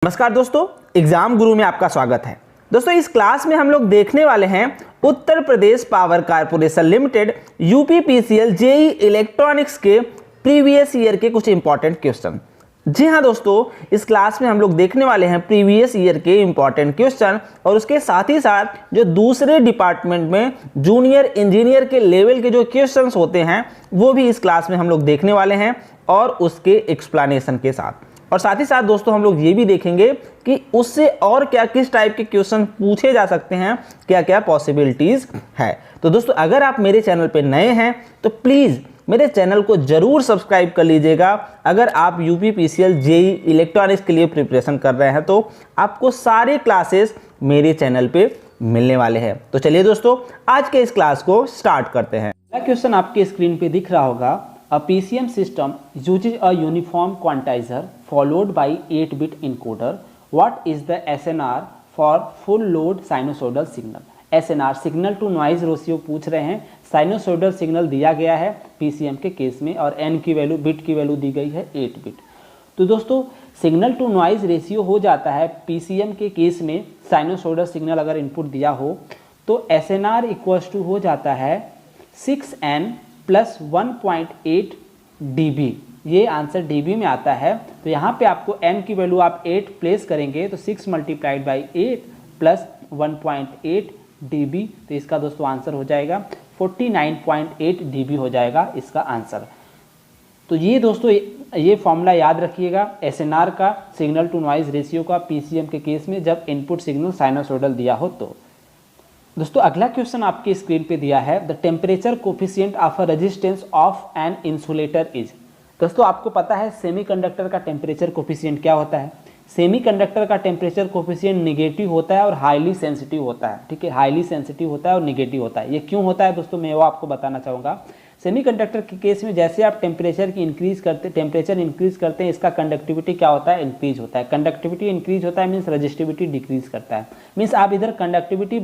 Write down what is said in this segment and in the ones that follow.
नमस्कार दोस्तों, एग्जाम गुरु में आपका स्वागत है। दोस्तों इस क्लास में हम लोग देखने वाले हैं Uttar Pradesh power corporation limited UPPCL JE electronics के प्रीवियस ईयर के कुछ इंपॉर्टेंट क्वेश्चन। जी हाँ दोस्तों, इस क्लास में हम लोग देखने वाले हैं प्रीवियस ईयर के इंपॉर्टेंट क्वेश्चन और उसके साथ ही साथ जो दूसरे डिपार्टमेंट में जूनियर इंजीनियर के लेवल के जो क्वेश्चंस होते हैं वो भी इस क्लास में हम लोग देखने वाले हैं और उसके एक्सप्लेनेशन के साथ। और साथ ही साथ दोस्तों हम लोग ये भी देखेंगे कि उससे और क्या किस टाइप के क्वेश्चन पूछे जा सकते हैं, क्या क्या पॉसिबिलिटीज है। तो दोस्तों अगर आप मेरे चैनल पे नए हैं तो प्लीज़ मेरे चैनल को जरूर सब्सक्राइब कर लीजिएगा। अगर आप यूपीपीसीएल जेई इलेक्ट्रॉनिक्स के लिए प्रिपरेशन कर रहे हैं तो आपको सारे क्लासेस मेरे चैनल पे मिलने वाले हैं। तो चलिए दोस्तों आज के इस क्लास को स्टार्ट करते हैं। पहला क्वेश्चन आपके स्क्रीन पे दिख रहा होगा। A PCM system uses a uniform quantizer followed by 8-bit encoder. What is the SNR for full load sinusoidal signal? SNR signal to noise ratio पूछ रहे हैं। साइनोसोइडल सिग्नल दिया गया है PCM के केस में और n की वैल्यू बिट की वैल्यू दी गई है 8 बिट। तो दोस्तों सिग्नल टू नॉइज रेशियो हो जाता है PCM के केस में। साइनोसोइडल सिग्नल अगर इनपुट दिया हो तो SNR इक्वल्स टू हो जाता है 6n प्लस 1.8 dB। ये आंसर dB में आता है। तो यहाँ पे आपको n की वैल्यू आप 8 प्लेस करेंगे तो 6 मल्टीप्लाइड बाई 8 प्लस 1.8 dB। तो इसका दोस्तों आंसर हो जाएगा 49.8 dB हो जाएगा इसका आंसर। तो ये दोस्तों ये फॉर्मूला याद रखिएगा SNR का, सिग्नल टू नॉइज रेशियो का PCM के केस में जब इनपुट सिग्नल साइनोसोइडल दिया हो तो। दोस्तों अगला क्वेश्चन आपकी स्क्रीन पे दिया है the temperature coefficient of a resistance of an insulator is. दोस्तों आपको पता है सेमीकंडक्टर का टेम्परेचर कोफिशिएंट क्या होता है। सेमीकंडक्टर का टेम्परेचर कोफिशिएंट निगेटिव होता है और हाईली सेंसिटिव होता है। ठीक है, हाईली सेंसिटिव होता है और निगेटिव होता है। ये क्यों होता है दोस्तों मैं वो आपको बताना चाहूँगा। सेमीकंडक्टर के केस में जैसे आप टेम्परेचर इंक्रीज करते हैं इसका कंडक्टिविटी क्या होता है, इंक्रीज होता है। कंडक्टिविटी इंक्रीज होता है मीन्स रजिस्टिविटी डिक्रीज करता है। मीन्स आप इधर कंडक्टिविटी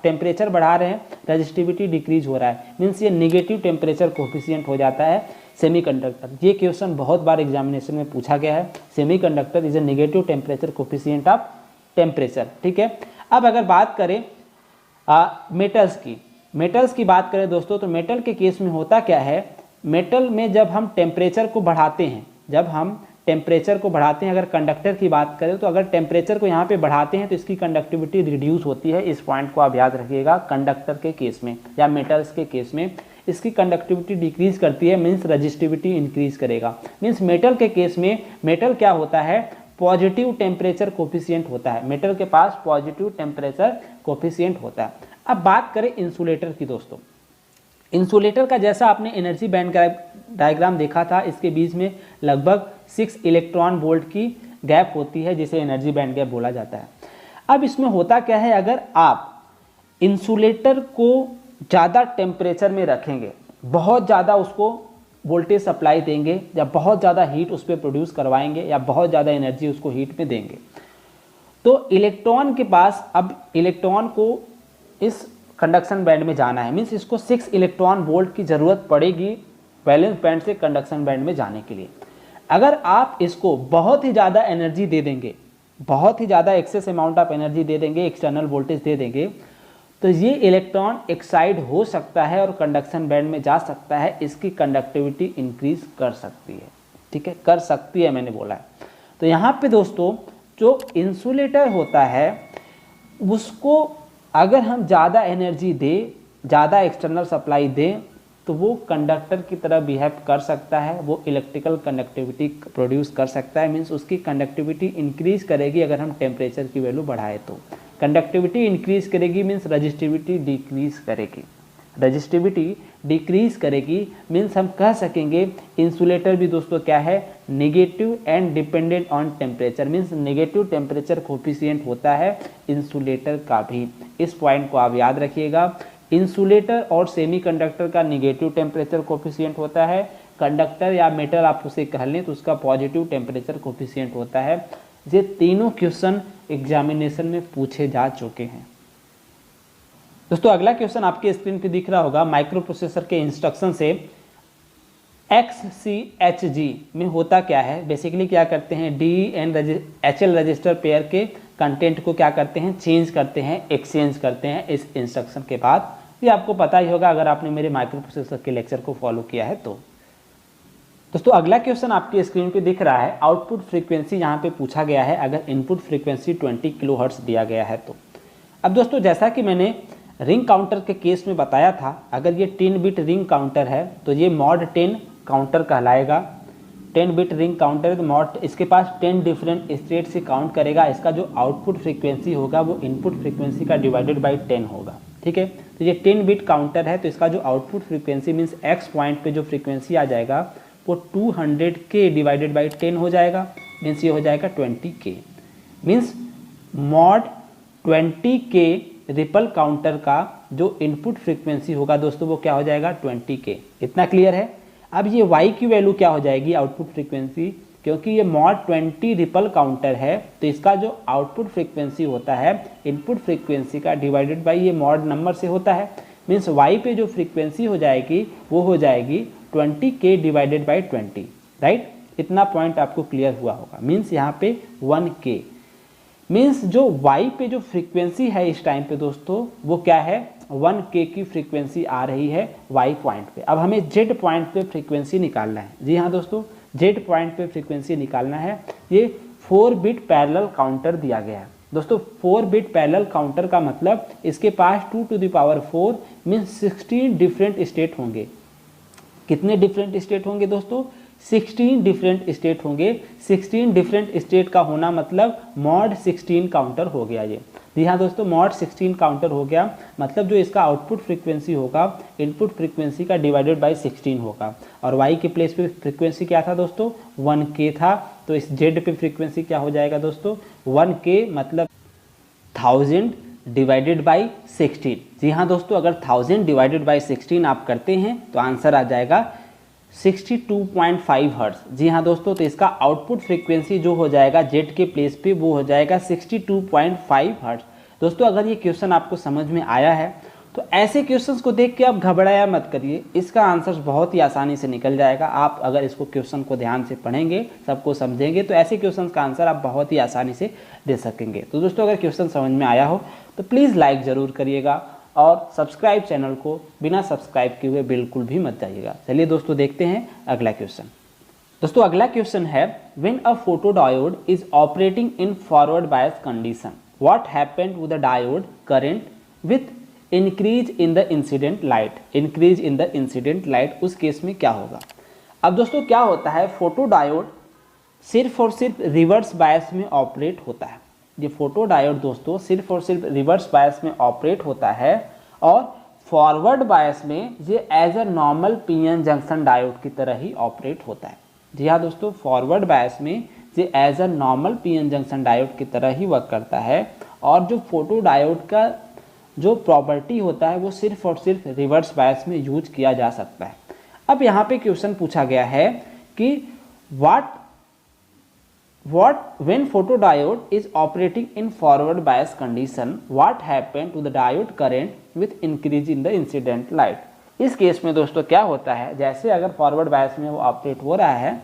टेम्परेचर बढ़ा रहे हैं, रजिस्टिविटी डिक्रीज हो रहा है, मीन्स ये नेगेटिव टेम्परेचर कोफिशिएंट हो जाता है सेमीकंडक्टर। ये क्वेश्चन बहुत बार एग्जामिनेशन में पूछा गया है। Semiconductor is a negative temperature coefficient of temperature. ठीक है, अब अगर बात करें मेटल्स की बात करें दोस्तों तो मेटल के केस में होता क्या है, मेटल में जब हम टेम्परेचर को बढ़ाते हैं, अगर कंडक्टर की बात करें तो अगर टेम्परेचर को यहाँ पे बढ़ाते हैं तो इसकी कंडक्टिविटी रिड्यूस होती है। इस पॉइंट को आप याद रखिएगा। कंडक्टर के केस में या मेटल्स के केस में इसकी कंडक्टिविटी डिक्रीज करती है, मीन्स रजिस्टिविटी इंक्रीज करेगा। मीन्स मेटल के केस में मेटल क्या होता है, पॉजिटिव टेम्परेचर कोफिशिएंट होता है। मेटल के पास पॉजिटिव टेम्परेचर कोफिशिएंट होता है। अब बात करें इंसुलेटर की दोस्तों। इंसुलेटर का जैसा आपने एनर्जी बैंड डायग्राम देखा था, इसके बीच में लगभग 6 इलेक्ट्रॉन वोल्ट की गैप होती है जिसे एनर्जी बैंड गैप बोला जाता है। अब इसमें होता क्या है, अगर आप इंसुलेटर को ज़्यादा टेम्परेचर में रखेंगे, बहुत ज़्यादा उसको वोल्टेज सप्लाई देंगे या बहुत ज़्यादा हीट उस पर प्रोड्यूस करवाएंगे या बहुत ज़्यादा एनर्जी उसको हीट में देंगे तो इलेक्ट्रॉन के पास, अब इलेक्ट्रॉन को इस कंडक्शन बैंड में जाना है, मीन्स इसको 6 इलेक्ट्रॉन वोल्ट की ज़रूरत पड़ेगी वैलेंस बैंड से कंडक्शन बैंड में जाने के लिए। अगर आप इसको बहुत ही ज़्यादा एनर्जी दे देंगे, बहुत ही ज़्यादा एक्सेस अमाउंट ऑफ एनर्जी दे देंगे, एक्सटर्नल वोल्टेज दे देंगे, तो ये इलेक्ट्रॉन एक्साइड हो सकता है और कंडक्शन बैंड में जा सकता है। इसकी कंडक्टिविटी इंक्रीज कर सकती है। ठीक है, कर सकती है मैंने बोला है। तो यहाँ पे दोस्तों जो इंसुलेटर होता है उसको अगर हम ज़्यादा एनर्जी दें, ज़्यादा एक्सटर्नल सप्लाई दें तो वो कंडक्टर की तरह बिहेव कर सकता है, वो इलेक्ट्रिकल कंडक्टिविटी प्रोड्यूस कर सकता है। मीन्स उसकी कंडक्टिविटी इंक्रीज करेगी अगर हम टेम्परेचर की वैल्यू बढ़ाए तो। कंडक्टिविटी इंक्रीज करेगी मीन्स रजिस्टिविटी डिक्रीज करेगी। रजिस्टिविटी डिक्रीज करेगी मीन्स हम कह सकेंगे इंसुलेटर भी दोस्तों क्या है, negative and dependent on temperature. Means negative temperature coefficient होता है इंसुलेटर का भी। इस पॉइंट को आप याद रखिएगा। इंसुलेटर और सेमीकंडक्टर का नेगेटिव टेम्परेचर कोफिशिएंट होता है। कंडक्टर या मेटल आप उसे कह लें तो उसका पॉजिटिव टेम्परेचर कोफिशिएंट होता है। ये तीनों क्वेश्चन एग्जामिनेशन में पूछे जा चुके हैं। दोस्तों अगला क्वेश्चन आपके स्क्रीन पे दिख रहा होगा। माइक्रो प्रोसेसर के इंस्ट्रक्शन से XCHG में होता क्या है, बेसिकली क्या करते हैं, DEN-HL रजिस्टर पेयर के कंटेंट को क्या करते हैं, चेंज करते हैं, एक्सचेंज करते हैं इस इंस्ट्रक्शन के बाद। ये आपको पता ही होगा अगर आपने मेरे माइक्रो प्रोसेसर के लेक्चर को फॉलो किया है तो। दोस्तों अगला क्वेश्चन आपकी स्क्रीन पे दिख रहा है, आउटपुट फ्रीक्वेंसी यहाँ पे पूछा गया है अगर इनपुट फ्रीक्वेंसी 20 किलोहर्ट्ज दिया गया है तो। अब दोस्तों जैसा कि मैंने रिंग काउंटर के केस में बताया था, अगर ये 10 बिट रिंग काउंटर है तो ये मॉड 10 काउंटर कहलाएगा। 10 बिट रिंग काउंटर है तो मॉड इसके पास 10 डिफरेंट स्टेट से काउंट करेगा। इसका जो आउटपुट फ्रीक्वेंसी होगा वो इनपुट फ्रीक्वेंसी का डिवाइडेड बाई 10 होगा। ठीक है, तो ये 10 बिट काउंटर है तो इसका जो output frequency means x point पे जो फ्रीक्वेंसी आ जाएगा वो 200K डिवाइडेड बाई 10 हो जाएगा, मीन्स ये हो जाएगा 20K। Means mod 20K ripple counter का जो इनपुट फ्रीक्वेंसी होगा दोस्तों वो क्या हो जाएगा, 20K। इतना क्लियर है। अब ये y की वैल्यू क्या हो जाएगी, आउटपुट फ्रीक्वेंसी, क्योंकि ये मॉड 20 रिपल काउंटर है तो इसका जो आउटपुट फ्रीक्वेंसी होता है इनपुट फ्रीक्वेंसी का डिवाइडेड बाई ये मॉड नंबर से होता है। मीन्स y पे जो फ्रीक्वेंसी हो जाएगी वो हो जाएगी 20K डिवाइडेड बाई 20, राइट। इतना पॉइंट आपको क्लियर हुआ होगा। मीन्स यहाँ पे 1K, मीन्स जो y पे जो फ्रीक्वेंसी है इस टाइम पे दोस्तों वो क्या है, 1K की फ्रीक्वेंसी आ रही है y पॉइंट पे। अब हमें z पॉइंट पे फ्रीक्वेंसी निकालना है। जी हाँ दोस्तों, z पॉइंट पे फ्रीक्वेंसी निकालना है। ये 4 बिट पैरेलल काउंटर दिया गया है दोस्तों। 4 बिट पैरेलल काउंटर का मतलब इसके पास 2 to the power 4 means 16 different state होंगे। कितने डिफरेंट स्टेट होंगे दोस्तों, 16 डिफरेंट स्टेट होंगे। 16 डिफरेंट स्टेट का होना मतलब मॉड 16 काउंटर हो गया ये। जी हाँ दोस्तों, मॉड 16 काउंटर हो गया, मतलब जो इसका आउटपुट फ्रीक्वेंसी होगा इनपुट फ्रीक्वेंसी का डिवाइडेड बाई 16 होगा। और y के प्लेस पे फ्रीक्वेंसी क्या था दोस्तों, 1K था, तो इस z पे फ्रीक्वेंसी क्या हो जाएगा दोस्तों, 1K मतलब 1000 डिवाइडेड बाई 16। जी हाँ दोस्तों, अगर 1000 डिवाइडेड बाई 16 आप करते हैं तो आंसर आ जाएगा 62.5 हर्ट्ज। जी हाँ दोस्तों, तो इसका आउटपुट फ्रीक्वेंसी जो हो जाएगा जेड के प्लेस पे वो हो जाएगा 62.5 हर्ट्ज। दोस्तों अगर ये क्वेश्चन आपको समझ में आया है तो ऐसे क्वेश्चंस को देख के आप घबराया मत करिए, इसका आंसर बहुत ही आसानी से निकल जाएगा। आप अगर इसको क्वेश्चन को ध्यान से पढ़ेंगे, सबको समझेंगे तो ऐसे क्वेश्चन का आंसर आप बहुत ही आसानी से दे सकेंगे। तो दोस्तों अगर क्वेश्चन समझ में आया हो तो प्लीज़ लाइक ज़रूर करिएगा और सब्सक्राइब चैनल को बिना सब्सक्राइब किए हुए बिल्कुल भी मत जाइएगा। चलिए दोस्तों देखते हैं अगला क्वेश्चन। दोस्तों अगला क्वेश्चन है, when a photodiode is operating in forward bias condition what happened to the diode current with increase in the incident light. Increase in the incident light, उस केस में क्या होगा। अब दोस्तों क्या होता है, फोटोडायोड सिर्फ और सिर्फ रिवर्स बायस में ऑपरेट होता है। ये फोटोडायोड दोस्तों सिर्फ और सिर्फ रिवर्स बायस में ऑपरेट होता है और फॉरवर्ड बायस में ये as a normal PN junction diode की तरह ही ऑपरेट होता है। जी हाँ दोस्तों, फॉरवर्ड बायस में ये as a normal PN junction diode की तरह ही वर्क करता है और जो फोटोडायोड का जो प्रॉपर्टी होता है वो सिर्फ और सिर्फ रिवर्स बायस में यूज किया जा सकता है। अब यहाँ पे क्वेश्चन पूछा गया है कि when photodiode is operating in forward bias condition what happened to the diode current with increase in the incident light। इस केस में दोस्तों क्या होता है, जैसे अगर फॉरवर्ड बायस में वो ऑपरेट हो रहा है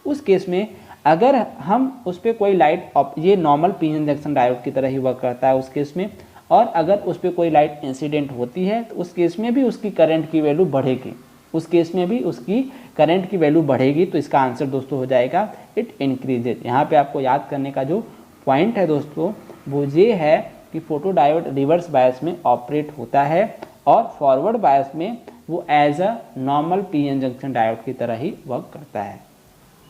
उस केस में अगर हम उस पर कोई लाइट, ये नॉर्मल पीएन जंक्शन डायोड की तरह ही वर्क करता है उस केस में, और अगर उस पर कोई लाइट इंसिडेंट होती है तो उस केस में भी उसकी करंट की वैल्यू बढ़ेगी। उस केस में भी उसकी करंट की वैल्यू बढ़ेगी। तो इसका आंसर दोस्तों हो जाएगा इट इंक्रीजेज। यहाँ पे आपको याद करने का जो पॉइंट है दोस्तों वो ये है कि फोटोडायोड रिवर्स बायस में ऑपरेट होता है और फॉरवर्ड बायस में वो as a normal PN junction diode की तरह ही वर्क करता है।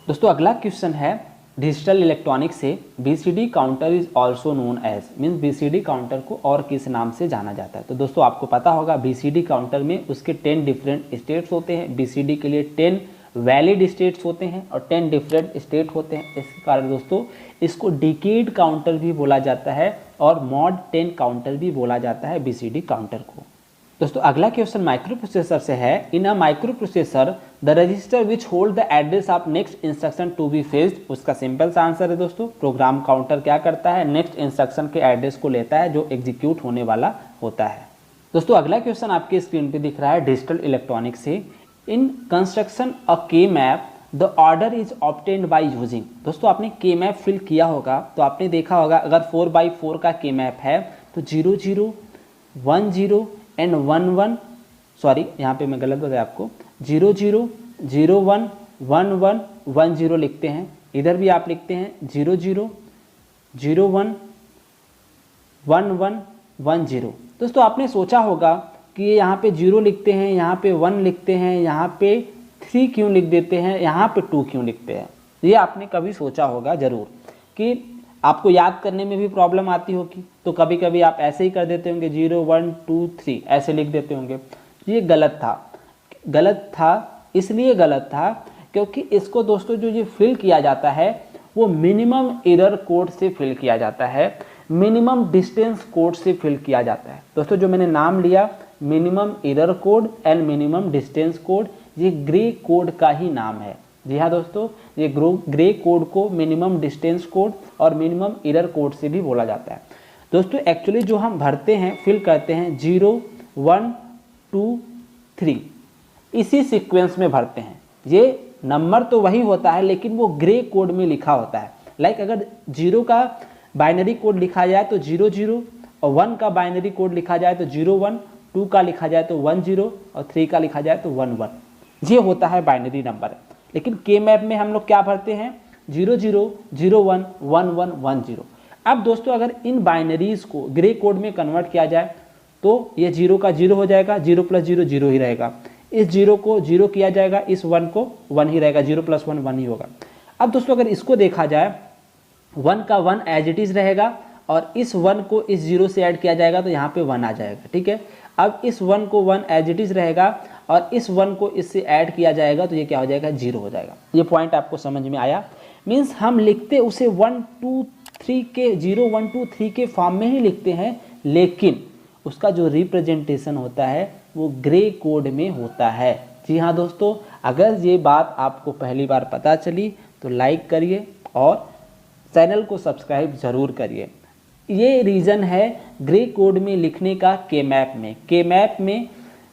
दोस्तों अगला क्वेश्चन है, डिजिटल इलेक्ट्रॉनिक्स से BCD counter is also known as, means BCD counter को और किस नाम से जाना जाता है। तो दोस्तों आपको पता होगा बीसीडी काउंटर में उसके 10 डिफरेंट स्टेट्स होते हैं। बीसीडी के लिए 10 वैलिड स्टेट्स होते हैं और 10 डिफरेंट स्टेट होते हैं। इसके कारण दोस्तों इसको डिकेड काउंटर भी बोला जाता है और मॉड 10 काउंटर भी बोला जाता है बीसीडी काउंटर को। दोस्तों अगला क्वेश्चन माइक्रो प्रोसेसर से है, in a microprocessor the register which hold the address of next instruction to be fetched. उसका सिंपल सा आंसर है दोस्तों, प्रोग्राम काउंटर क्या करता है, नेक्स्ट इंस्ट्रक्शन के एड्रेस को लेता है जो एग्जीक्यूट होने वाला होता है। दोस्तों अगला क्वेश्चन आपके स्क्रीन पे दिख रहा है डिजिटल इलेक्ट्रॉनिक्स से, इन कंस्ट्रक्शन अ के map the order is obtained by using. दोस्तों आपने के मैप फिल किया होगा तो आपने देखा होगा अगर 4x4 का के मैप है तो 0 0 1 0 एंड 1 1, सॉरी यहाँ पे मैं गलत बताया आपको, 0 0 0 1 1 1 1 0 लिखते हैं। इधर भी आप लिखते हैं 0 0 0 1 1 1 1 0। दोस्तों आपने सोचा होगा कि ये यहाँ पे 0 लिखते हैं, यहाँ पे 1 लिखते हैं, यहाँ पे 3 क्यों लिख देते हैं, यहाँ पे 2 क्यों लिखते हैं। ये आपने कभी सोचा होगा ज़रूर कि आपको याद करने में भी प्रॉब्लम आती होगी, तो कभी कभी आप ऐसे ही कर देते होंगे 0 1 2 3 ऐसे लिख देते होंगे। ये गलत था। इसलिए गलत था क्योंकि इसको दोस्तों जो ये फिल किया जाता है वो मिनिमम एरर कोड से फिल किया जाता है, मिनिमम डिस्टेंस कोड से फिल किया जाता है। दोस्तों जो मैंने नाम लिया minimum error code and minimum distance code, ये ग्रे कोड का ही नाम है। जी हाँ दोस्तों, ये ग्रे कोड को मिनिमम डिस्टेंस कोड और मिनिमम एरर कोड से भी बोला जाता है। दोस्तों एक्चुअली जो हम भरते हैं, फिल करते हैं 0 1 2 3 इसी सीक्वेंस में भरते हैं। ये नंबर तो वही होता है लेकिन वो ग्रे कोड में लिखा होता है। लाइक अगर 0 का बाइनरी कोड लिखा जाए तो 0 0 और 1 का बाइनरी कोड लिखा जाए तो 0 1, 2 का लिखा जाए तो 1 0 और 3 का लिखा जाए तो 1 1। ये होता है बाइनरी नंबर। लेकिन के मैप में हम लोग क्या भरते हैं 0 0 0 1 1 1 1 0। अब दोस्तों अगर इन बाइनरीज को ग्रे कोड में कन्वर्ट किया जाए तो ये 0 का 0 हो जाएगा, 0 + 0 0 ही रहेगा। इस 0 को 0 किया जाएगा, इस 1 को 1 ही रहेगा, 0 + 1 1 ही होगा। अब दोस्तों अगर इसको देखा जाए 1 का 1 एज इट इज़ रहेगा और इस 1 को इस 0 से ऐड किया जाएगा तो यहाँ पे 1 आ जाएगा। ठीक है, अब इस 1 को 1 एज इट इज़ रहेगा और इस 1 को इससे ऐड किया जाएगा तो ये क्या हो जाएगा 0 हो जाएगा। ये पॉइंट आपको समझ में आया। मीन्स हम लिखते उसे 1 2 3 के 0 1 2 3 के फॉर्म में ही लिखते हैं, लेकिन उसका जो रिप्रेजेंटेशन होता है वो ग्रे कोड में होता है। जी हाँ दोस्तों, अगर ये बात आपको पहली बार पता चली तो लाइक करिए और चैनल को सब्सक्राइब ज़रूर करिए। ये रीज़न है ग्रे कोड में लिखने का। के मैप में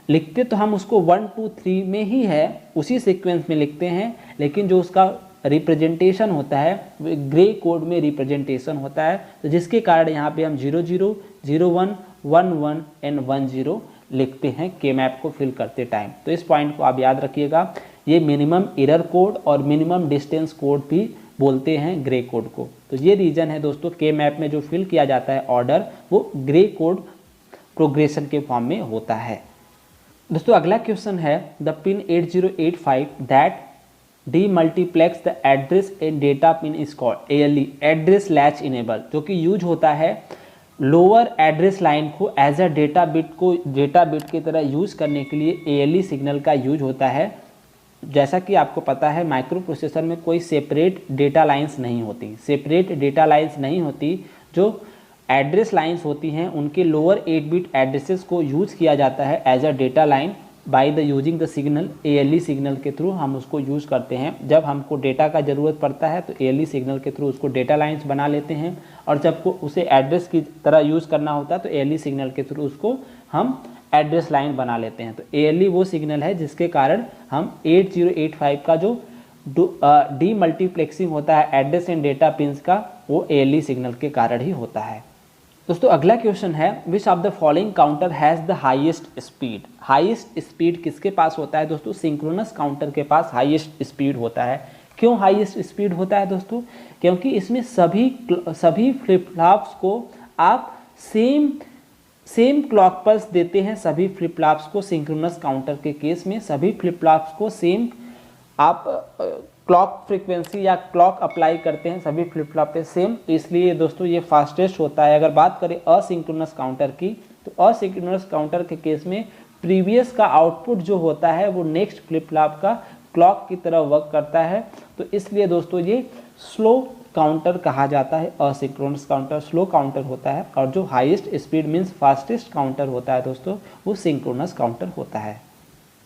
लिखते तो हम उसको 1 2 3 में ही है, उसी सीक्वेंस में लिखते हैं, लेकिन जो उसका रिप्रेजेंटेशन होता है वो ग्रे कोड में रिप्रेजेंटेशन होता है। तो जिसके कारण यहाँ पे हम 0 0 0 1 1 1 एंड 1 0 लिखते हैं के मैप को फिल करते टाइम। तो इस पॉइंट को आप याद रखिएगा। ये मिनिमम एरर कोड और मिनिमम डिस्टेंस कोड भी बोलते हैं ग्रे कोड को। तो ये रीज़न है दोस्तों, के मैप में जो फिल किया जाता है ऑर्डर वो ग्रे कोड प्रोग्रेशन के फॉर्म में होता है। दोस्तों अगला क्वेश्चन है the pin 8085 that demultiplex the address and data pin is called ALE, address latch enable, जो कि यूज होता है लोअर एड्रेस लाइन को एज अ डेटा बिट की तरह यूज करने के लिए ALE सिग्नल का यूज होता है। जैसा कि आपको पता है माइक्रो प्रोसेसर में कोई सेपरेट डेटा लाइंस नहीं होती, जो एड्रेस लाइंस होती हैं उनके लोअर 8 बिट एड्रेसेस को यूज किया जाता है as a data line by the using the signal. ALE signal के थ्रू हम उसको यूज करते हैं। जब हमको डेटा का ज़रूरत पड़ता है तो ALE सिग्नल के थ्रू उसको डेटा लाइंस बना लेते हैं, और जब को उसे एड्रेस की तरह यूज़ करना होता है तो ALE सिग्नल के थ्रू उसको हम एड्रेस लाइन बना लेते हैं। तो ALE वो सिग्नल है जिसके कारण हम 8085 का जो डीमल्टीप्लेक्सिंग होता है एड्रेस एंड डेटा पिन्स का, वो ALE सिग्नल के कारण ही होता है। दोस्तों अगला क्वेश्चन है which of the following counter has the highest speed. Highest speed किसके पास होता है दोस्तों? सिंक्रोनस काउंटर के पास हाईएस्ट स्पीड होता है। क्यों हाईएस्ट स्पीड होता है दोस्तों? क्योंकि इसमें सभी फ्लिप फ्लॉप्स को आप सेम क्लॉक पल्स देते हैं। सभी फ्लिप फ्लॉप्स को सिंक्रोनस काउंटर के केस में सभी फ्लिप फ्लॉप्स को सेम आप क्लॉक फ्रीक्वेंसी या क्लॉक अप्लाई करते हैं सभी फ्लिप फ्लॉप पे सेम, तो इसलिए दोस्तों ये फास्टेस्ट होता है। अगर बात करें असिंक्रोनस काउंटर की, तो असिंक्रोनस काउंटर के केस में प्रीवियस का आउटपुट जो होता है वो नेक्स्ट फ्लिप फ्लॉप का क्लॉक की तरह वर्क करता है, तो इसलिए दोस्तों ये स्लो काउंटर कहा जाता है। असिंक्रोनस काउंटर स्लो काउंटर होता है, और जो highest speed means fastest counter होता है दोस्तों वो सिंक्रोनस काउंटर होता है।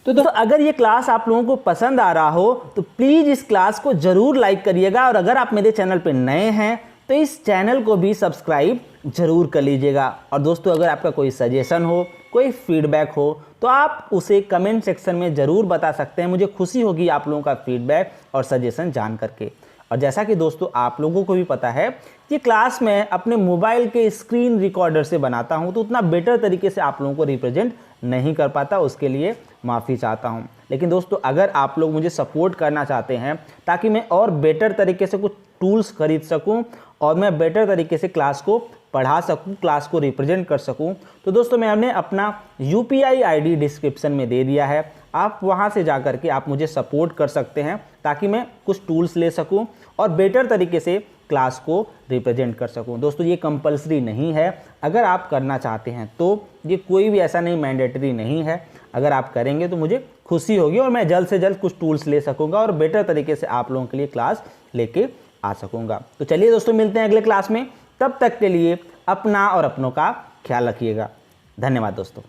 तो दोस्तों अगर ये क्लास आप लोगों को पसंद आ रहा हो तो प्लीज़ इस क्लास को ज़रूर लाइक करिएगा, और अगर आप मेरे चैनल पर नए हैं तो इस चैनल को भी सब्सक्राइब ज़रूर कर लीजिएगा। और दोस्तों अगर आपका कोई सजेशन हो, कोई फीडबैक हो तो आप उसे कमेंट सेक्शन में ज़रूर बता सकते हैं। मुझे खुशी होगी आप लोगों का फीडबैक और सजेशन जान करके। और जैसा कि दोस्तों आप लोगों को भी पता है कि क्लास में अपने मोबाइल के स्क्रीन रिकॉर्डर से बनाता हूं तो उतना बेटर तरीके से आप लोगों को रिप्रेजेंट नहीं कर पाता, उसके लिए माफ़ी चाहता हूं। लेकिन दोस्तों अगर आप लोग मुझे सपोर्ट करना चाहते हैं ताकि मैं और बेटर तरीके से कुछ टूल्स खरीद सकूं और मैं बेटर तरीके से क्लास को पढ़ा सकूं, क्लास को रिप्रेजेंट कर सकूं, तो दोस्तों मैंने अपना UPI ID डिस्क्रिप्शन में दे दिया है। आप वहां से जाकर के आप मुझे सपोर्ट कर सकते हैं ताकि मैं कुछ टूल्स ले सकूं और बेटर तरीके से क्लास को रिप्रेजेंट कर सकूं। दोस्तों ये कंपलसरी नहीं है, अगर आप करना चाहते हैं तो ये कोई भी ऐसा नहीं मैंडेटरी नहीं है। अगर आप करेंगे तो मुझे खुशी होगी और मैं जल्द से जल्द कुछ टूल्स ले सकूंगा और बेटर तरीके से आप लोगों के लिए क्लास लेके आ सकूंगा। तो चलिए दोस्तों मिलते हैं अगले क्लास में, तब तक के लिए अपना और अपनों का ख्याल रखिएगा। धन्यवाद दोस्तों।